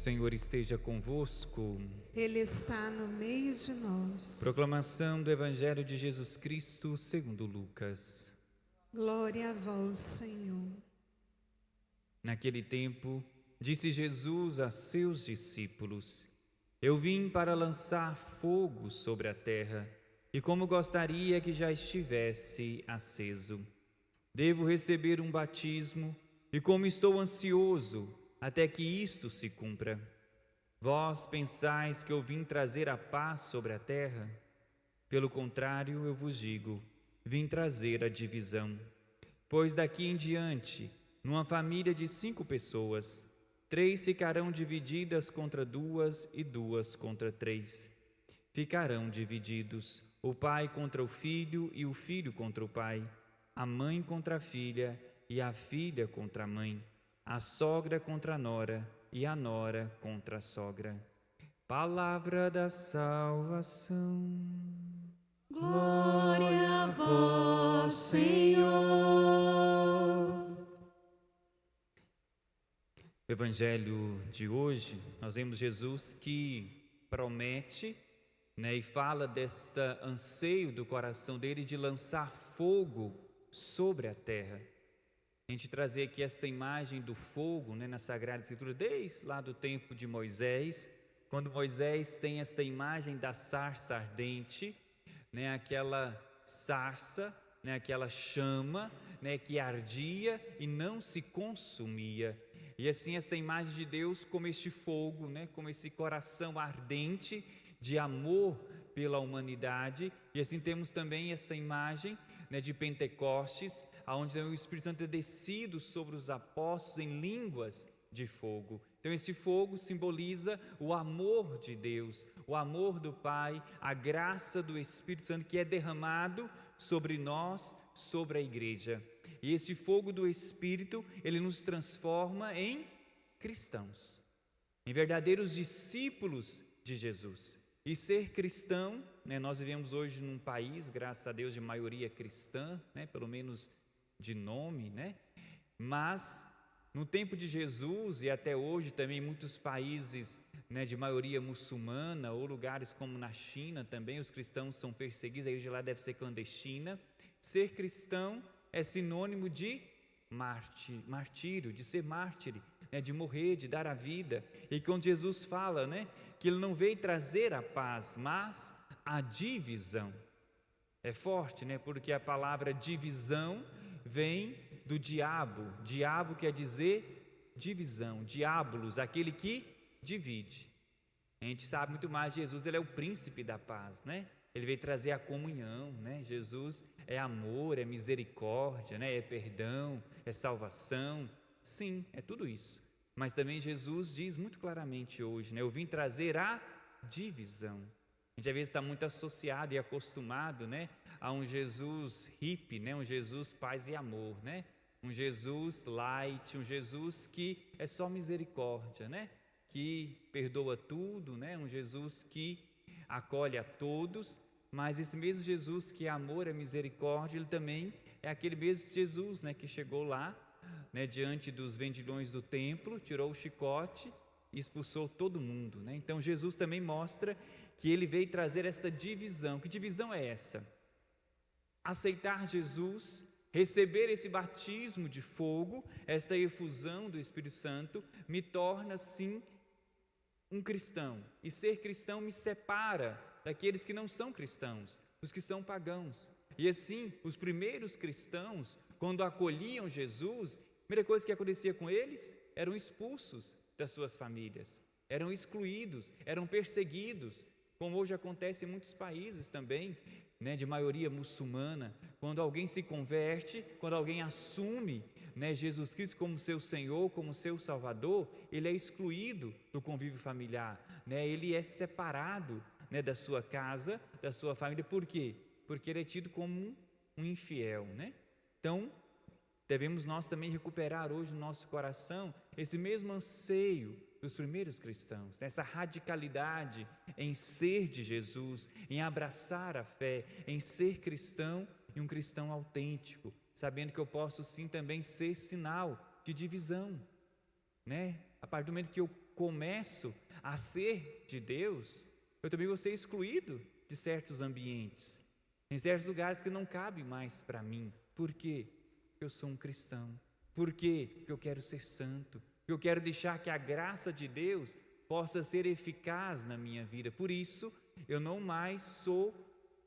Senhor esteja convosco. Ele está no meio de nós. Proclamação do Evangelho de Jesus Cristo segundo Lucas. Glória a vós, Senhor. Naquele tempo, disse Jesus a seus discípulos: Eu vim para lançar fogo sobre a terra, e como gostaria que já estivesse aceso. Devo receber um batismo, e como estou ansioso até que isto se cumpra. Vós pensais que eu vim trazer a paz sobre a terra? Pelo contrário, eu vos digo, vim trazer a divisão. Pois daqui em diante, numa família de 5 pessoas, 3 ficarão divididas contra 2 e 2 contra 3. Ficarão divididos, o pai contra o filho e o filho contra o pai, a mãe contra a filha e a filha contra a mãe, a sogra contra a nora e a nora contra a sogra. Palavra da salvação. Glória a vós, Senhor. No Evangelho de hoje, nós vemos Jesus que promete, e fala deste anseio do coração dele de lançar fogo sobre a terra. A gente trazer aqui esta imagem do fogo, na Sagrada Escritura, desde lá do tempo de Moisés, quando Moisés tem esta imagem da sarça ardente, aquela sarça, aquela chama, que ardia e não se consumia. E assim esta imagem de Deus como este fogo, como esse coração ardente de amor pela humanidade. E assim temos também esta imagem de Pentecostes, onde o Espírito Santo é descido sobre os apóstolos em línguas de fogo. Então esse fogo simboliza o amor de Deus, o amor do Pai, a graça do Espírito Santo que é derramado sobre nós, sobre a igreja. E esse fogo do Espírito, ele nos transforma em cristãos, em verdadeiros discípulos de Jesus. E ser cristão, nós vivemos hoje num país, graças a Deus, de maioria cristã, pelo menos de nome, mas no tempo de Jesus e até hoje também muitos países de maioria muçulmana ou lugares como na China também os cristãos são perseguidos, a igreja lá deve ser clandestina. Ser cristão é sinônimo de martírio, de ser mártir, de morrer, de dar a vida. E quando Jesus fala que ele não veio trazer a paz, mas a divisão, é forte, porque a palavra divisão vem do diabo. Diabo quer dizer divisão, diabolos, aquele que divide. A gente sabe muito mais, Jesus ele é o príncipe da paz, Ele veio trazer a comunhão, Jesus é amor, é misericórdia, é perdão, é salvação. Sim, é tudo isso. Mas também Jesus diz muito claramente hoje, eu vim trazer a divisão. A gente às vezes está muito associado e acostumado, a um Jesus hippie, um Jesus paz e amor, um Jesus light, um Jesus que é só misericórdia, que perdoa tudo, um Jesus que acolhe a todos. Mas esse mesmo Jesus que é amor, é misericórdia, ele também é aquele mesmo Jesus, que chegou lá, diante dos vendilhões do templo, tirou o chicote e expulsou todo mundo, Então Jesus também mostra que ele veio trazer esta divisão. Que divisão é essa? Aceitar Jesus, receber esse batismo de fogo, esta efusão do Espírito Santo, me torna sim um cristão. E ser cristão me separa daqueles que não são cristãos, os que são pagãos. E assim, os primeiros cristãos, quando acolhiam Jesus, a primeira coisa que acontecia com eles, eram expulsos das suas famílias, eram excluídos, eram perseguidos, como hoje acontece em muitos países também, de maioria muçulmana. Quando alguém se converte, quando alguém assume Jesus Cristo como seu Senhor, como seu Salvador, ele é excluído do convívio familiar, ele é separado da sua casa, da sua família. Por quê? Porque ele é tido como um infiel, Então, devemos nós também recuperar hoje no nosso coração esse mesmo anseio dos primeiros cristãos, essa radicalidade em ser de Jesus, em abraçar a fé, em ser cristão e um cristão autêntico, sabendo que eu posso sim também ser sinal de divisão, A partir do momento que eu começo a ser de Deus, eu também vou ser excluído de certos ambientes, em certos lugares que não cabe mais para mim. Por quê? Porque eu sou um cristão. Por quê? Porque eu quero ser santo. Porque eu quero deixar que a graça de Deus possa ser eficaz na minha vida. Por isso, eu não mais sou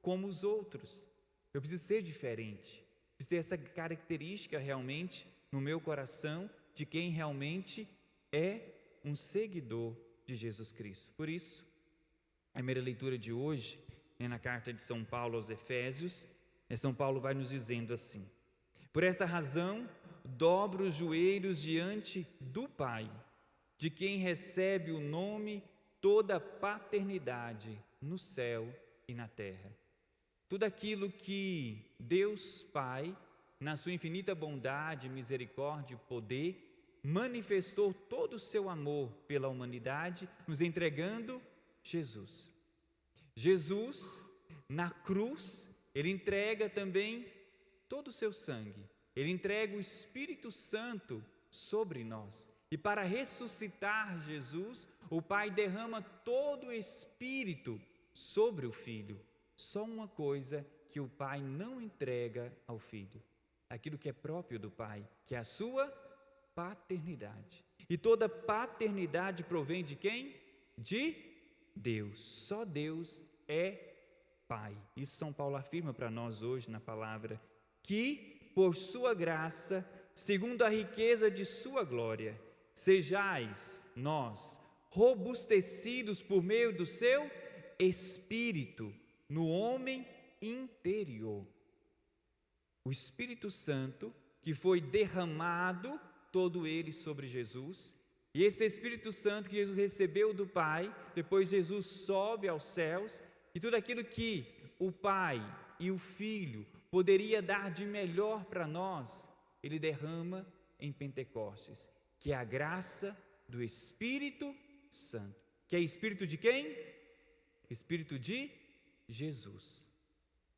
como os outros. Eu preciso ser diferente. Preciso ter essa característica realmente no meu coração de quem realmente é um seguidor de Jesus Cristo. Por isso, a primeira leitura de hoje, na carta de São Paulo aos Efésios, São Paulo vai nos dizendo assim: por esta razão, dobro os joelhos diante do Pai, de quem recebe o nome toda paternidade no céu e na terra. Tudo aquilo que Deus Pai, na sua infinita bondade, misericórdia e poder, manifestou todo o seu amor pela humanidade, nos entregando Jesus. Jesus, na cruz, ele entrega também todo o seu sangue. Ele entrega o Espírito Santo sobre nós. E para ressuscitar Jesus, o Pai derrama todo o Espírito sobre o Filho. Só uma coisa que o Pai não entrega ao Filho: aquilo que é próprio do Pai, que é a sua paternidade. E toda paternidade provém de quem? De Deus. Só Deus é Pai. Isso São Paulo afirma para nós hoje na palavra, que por sua graça, segundo a riqueza de sua glória, sejais nós robustecidos por meio do seu Espírito no homem interior. O Espírito Santo que foi derramado, todo ele sobre Jesus, e esse Espírito Santo que Jesus recebeu do Pai, depois Jesus sobe aos céus, e tudo aquilo que o Pai e o Filho poderia dar de melhor para nós, ele derrama em Pentecostes, que é a graça do Espírito Santo. Que é Espírito de quem? Espírito de Jesus.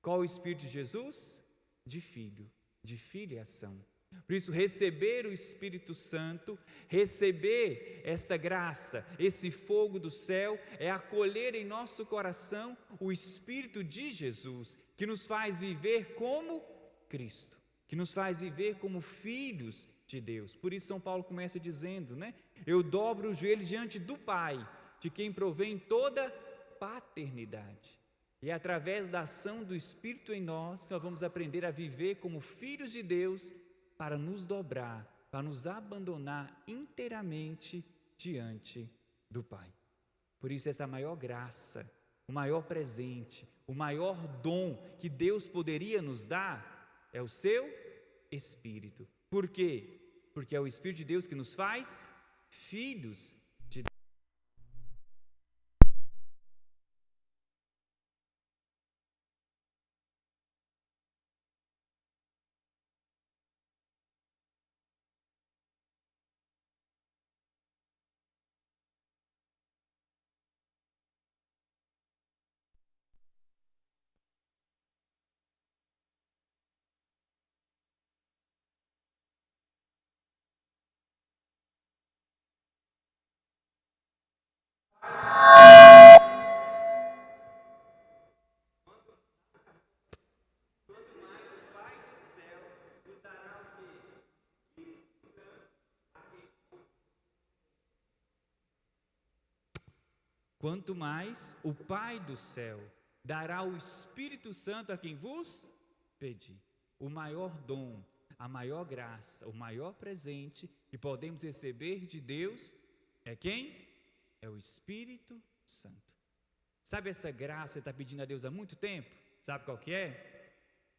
Qual o Espírito de Jesus? De Filho, de filiação. Por isso, receber o Espírito Santo, receber esta graça, esse fogo do céu, é acolher em nosso coração o Espírito de Jesus, que nos faz viver como Cristo, que nos faz viver como filhos de Deus. Por isso São Paulo começa dizendo, eu dobro os joelhos diante do Pai, de quem provém toda paternidade. E é através da ação do Espírito em nós que nós vamos aprender a viver como filhos de Deus, para nos dobrar, para nos abandonar inteiramente diante do Pai. Por isso essa maior graça, o maior presente, o maior dom que Deus poderia nos dar é o seu Espírito. Por quê? Porque é o Espírito de Deus que nos faz filhos de Deus. Quanto mais o Pai do céu dará o Espírito Santo a quem vos pedir. O maior dom, a maior graça, o maior presente que podemos receber de Deus é quem? É o Espírito Santo. Sabe essa graça que você está pedindo a Deus há muito tempo? Sabe qual que é?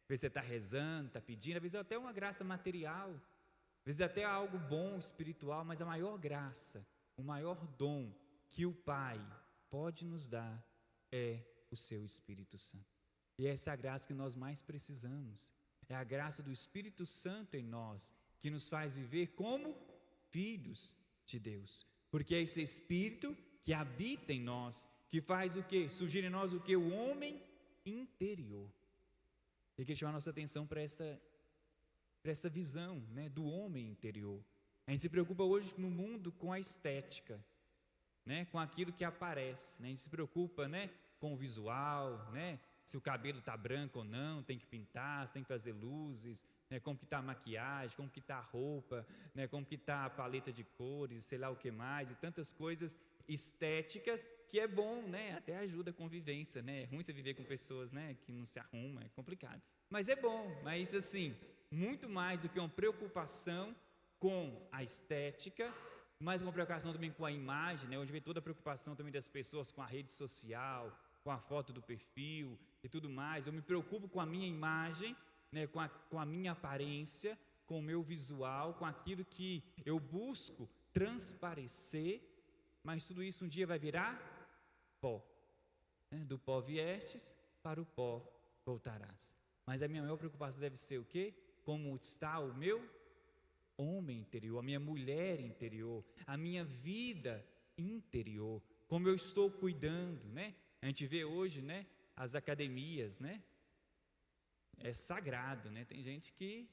Às vezes você está rezando, está pedindo, às vezes é até uma graça material, às vezes é até algo bom, espiritual, mas a maior graça, o maior dom que o Pai pode nos dar é o seu Espírito Santo. E essa é a graça que nós mais precisamos. É a graça do Espírito Santo em nós, que nos faz viver como filhos de Deus. Porque é esse Espírito que habita em nós, que faz o quê? Surgir em nós o quê? O homem interior. Eu queria chamar a nossa atenção para essa visão, do homem interior. A gente se preocupa hoje no mundo com a estética. né, com aquilo que aparece, né? A gente se preocupa, né, com o visual, né? Se o cabelo está branco ou não, tem que pintar, tem que fazer luzes, né? Como que está a maquiagem, como que está a roupa, né? Como que está a paleta de cores, sei lá o que mais, e tantas coisas estéticas que é bom, né? Até ajuda a convivência, né? É ruim você viver com pessoas, né, que não se arrumam, é complicado. Mas é bom, mas assim, muito mais do que uma preocupação com a estética, mais uma preocupação também com a imagem, né? Onde vem toda a preocupação também das pessoas com a rede social, com a foto do perfil e tudo mais. Eu me preocupo com a minha imagem, né? Com a minha aparência, com o meu visual, com aquilo que eu busco transparecer, mas tudo isso um dia vai virar pó, né? Do pó viestes, para o pó voltarás. Mas a minha maior preocupação deve ser o quê? Como está o meu homem interior, a minha mulher interior, a minha vida interior, como eu estou cuidando, né? A gente vê hoje, né, as academias, né? É sagrado, né? Tem gente que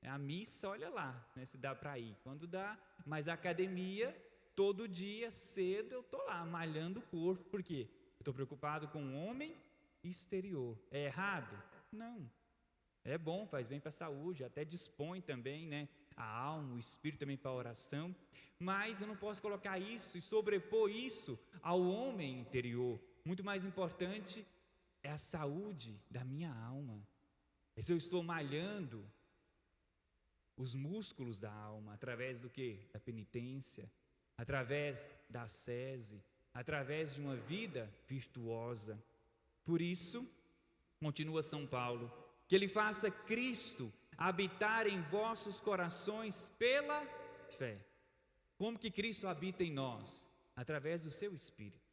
a missa, olha lá, né, se dá para ir, quando dá, mas a academia, todo dia cedo eu tô lá malhando o corpo, por quê? Eu estou preocupado com o homem exterior. É errado? Não. É bom, faz bem para a saúde, até dispõe também, né, a alma, o espírito também para a oração, mas eu não posso colocar isso e sobrepor isso ao homem interior. Muito mais importante é a saúde da minha alma. É se eu estou malhando os músculos da alma, através do quê? Da penitência, através da ascese, através de uma vida virtuosa. Por isso, continua São Paulo, que ele faça Cristo habitar em vossos corações pela fé. Como que Cristo habita em nós? Através do seu Espírito.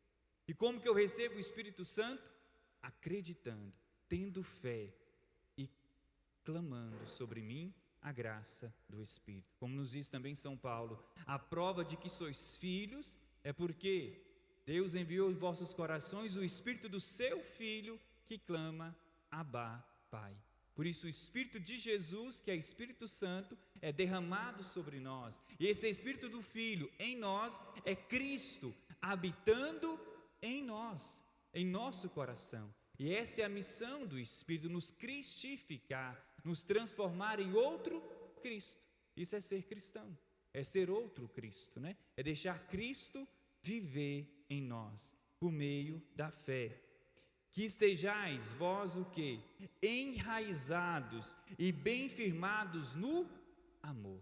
E como que eu recebo o Espírito Santo? Acreditando, tendo fé e clamando sobre mim a graça do Espírito. Como nos diz também São Paulo, a prova de que sois filhos é porque Deus enviou em vossos corações o Espírito do seu Filho que clama, Abá, Pai. Por isso o Espírito de Jesus, que é Espírito Santo, é derramado sobre nós. E esse Espírito do Filho em nós é Cristo habitando em nós, em nosso coração. E essa é a missão do Espírito, nos cristificar, nos transformar em outro Cristo. Isso é ser cristão, é ser outro Cristo, né? É deixar Cristo viver em nós, por meio da fé. Que estejais vós o quê? Enraizados e bem firmados no amor.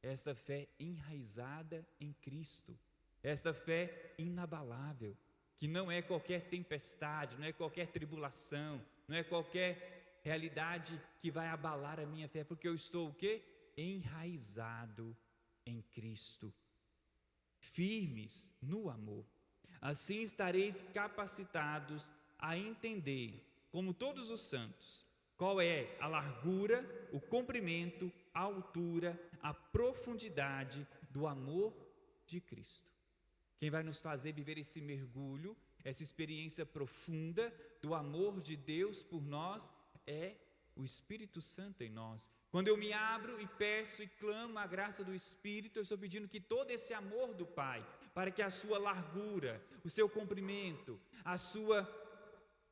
Esta fé enraizada em Cristo, esta fé inabalável, que não é qualquer tempestade, não é qualquer tribulação, não é qualquer realidade que vai abalar a minha fé, porque eu estou o quê? Enraizado em Cristo, firmes no amor. Assim estareis capacitados a entender, como todos os santos, qual é a largura, o comprimento, a altura, a profundidade do amor de Cristo. Quem vai nos fazer viver esse mergulho, essa experiência profunda do amor de Deus por nós é o Espírito Santo em nós. Quando eu me abro e peço e clamo a graça do Espírito, eu estou pedindo que todo esse amor do Pai, para que a sua largura, o seu comprimento, a sua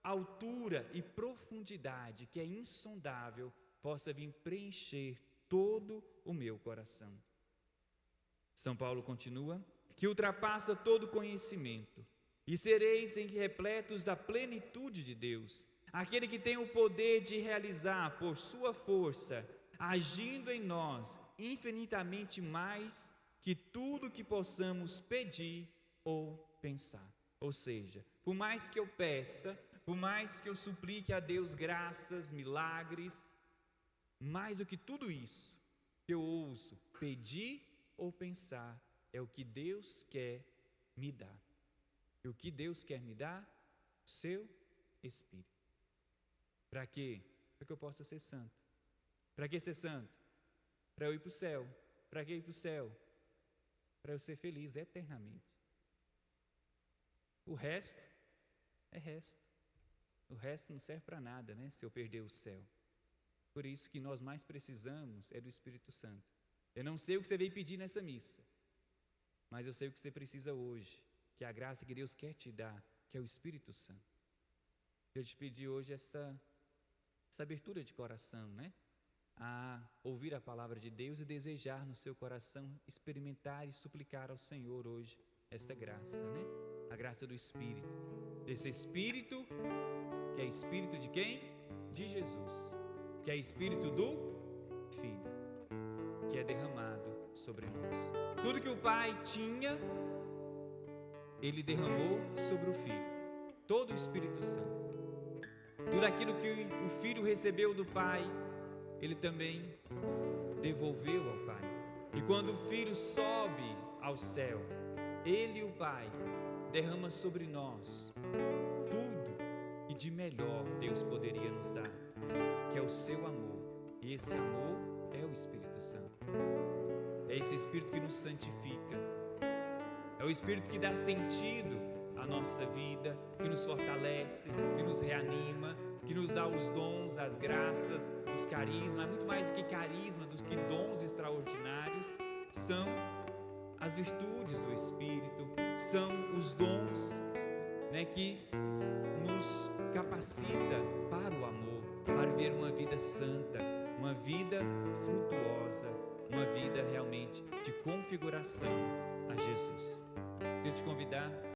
altura e profundidade, que é insondável, possa vir preencher todo o meu coração. São Paulo continua, que ultrapassa todo conhecimento, e sereis repletos da plenitude de Deus, aquele que tem o poder de realizar por sua força, agindo em nós infinitamente mais que tudo que possamos pedir ou pensar. Ou seja, por mais que eu peça, por mais que eu suplique a Deus graças, milagres, mais do que tudo isso que eu ouso pedir ou pensar, é o que Deus quer me dar. E o que Deus quer me dar? O seu Espírito. Para quê? Para que eu possa ser santo. Para que ser santo? Para eu ir para o céu. Para que ir para o céu? Para eu ser feliz eternamente. O resto é resto. O resto não serve para nada, né? Se eu perder o céu. Por isso que nós mais precisamos é do Espírito Santo. Eu não sei o que você veio pedir nessa missa, mas eu sei o que você precisa hoje. que é a graça que Deus quer te dar, que é o Espírito Santo. Eu te pedi hoje essa abertura de coração, né? A ouvir a palavra de Deus e desejar no seu coração experimentar e suplicar ao Senhor hoje esta graça, né? A graça do Espírito. Esse Espírito, que é Espírito de quem? De Jesus. Que é Espírito do Filho, que é derramado sobre nós. Tudo que o Pai tinha, Ele derramou sobre o Filho. Todo o Espírito Santo. Tudo aquilo que o Filho recebeu do Pai, Ele também devolveu ao Pai. E quando o Filho sobe ao céu, Ele e o Pai derrama sobre nós tudo que de melhor Deus poderia nos dar, que é o seu amor. E esse amor é o Espírito Santo. É esse Espírito que nos santifica. É o Espírito que dá sentido à nossa vida, que nos fortalece, que nos reanima, que nos dá os dons, as graças, os carismas. Muito mais do que carisma, do que dons extraordinários, são as virtudes do Espírito, são os dons, né, que nos capacita para o amor, para viver uma vida santa, uma vida frutuosa, uma vida realmente de configuração a Jesus. Quero te convidar